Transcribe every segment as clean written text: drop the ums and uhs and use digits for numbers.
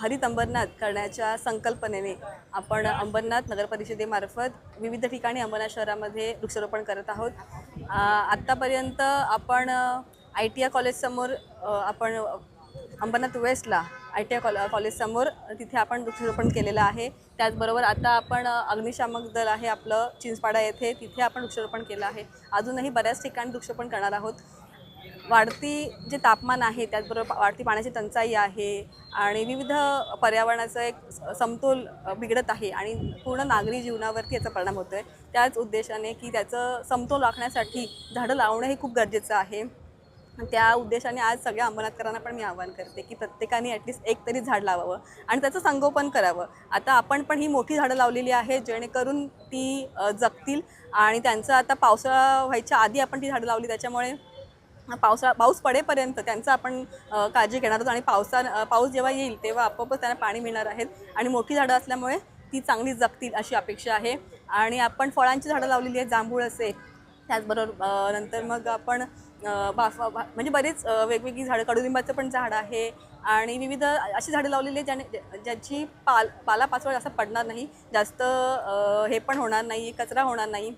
हरित अंबरनाथ करण्याच्या संकल्पनेने आपण अंबरनाथ नगर परिषदेमार्फत विविध ठिकाणी अंबरनाथ शहरामध्ये वृक्षारोपण करत आहोत। आत्तापर्यंत आपण ITI कॉलेजसमोर आपण अंबरनाथ वेस्टला ITI कॉलेजसमोर तिथे आपण वृक्षारोपण केलेलं आहे। त्याचबरोबर आता आपण अग्निशामक दल आहे आपलं चिंचपाडा येथे, तिथे आपण वृक्षारोपण केलं आहे। अजूनही बऱ्याच ठिकाणी वृक्षारोपण करणार आहोत। वाढती जे तापमान आहे, त्याचबरोबर वाढती पाण्याची टंचाई आहे आणि विविध पर्यावरणाचा एक समतोल बिघडत आहे आणि पूर्ण नागरी जीवनावरती याचा परिणाम होतोय। त्याच उद्देशाने की त्याचं समतोल राखण्यासाठी झाडं लावणं हे खूप गरजेचं आहे। त्या उद्देशाने आज सगळ्या अंबरनाथकरांना पण मी आवाहन करते की प्रत्येकाने ॲटलिस्ट एक तरी झाड लावावं आणि त्याचं संगोपन करावं। आता आपण पण ही मोठी झाडं लावलेली आहेत जेणेकरून ती जगतील आणि त्यांचं आता पावसाळा व्हायच्या आधी आपण ती झाडं लावली, त्याच्यामुळे पाऊस पडेपर्यंत त्यांचं आपण काळजी घेणार आहोत आणि पाऊस जेव्हा येईल तेव्हा आपोआपच त्यांना पाणी मिळणार आहेत आणि मोठी झाडं असल्यामुळे ती चांगली जगतील अशी अपेक्षा आहे। आणि आपण फळांची झाडं लावलेली आहेत, जांभूळ असे, त्याचबरोबर नंतर मग आपण म्हणजे बरेच वेगवेगळी झाडं, कडुलिंबाचं पण झाड आहे आणि विविध अशी झाडं लावलेली आहेत ज्याची पालापाचोळा असं पडणार नाही, जास्त हे पण होणार नाही, कचरा होणार नाही।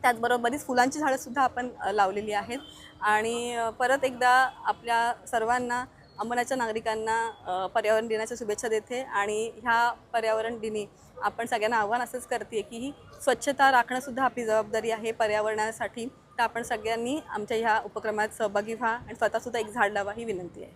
त्याचबरोबर बरीच फुलांची झाडंसुद्धा आपण लावलेली आहेत। आणि परत एकदा आपल्या सर्वांना, अंबरनाथच्या नागरिकांना पर्यावरण दिनाच्या शुभेच्छा देते आणि ह्या पर्यावरण दिनी आपण सगळ्यांना आव्हान असंच करते की ही स्वच्छता राखणंसुद्धा आपली जबाबदारी आहे पर्यावरणासाठी। तर आपण सगळ्यांनी आमच्या ह्या उपक्रमात सहभागी व्हा आणि स्वतःसुद्धा एक झाड लावा ही विनंती आहे।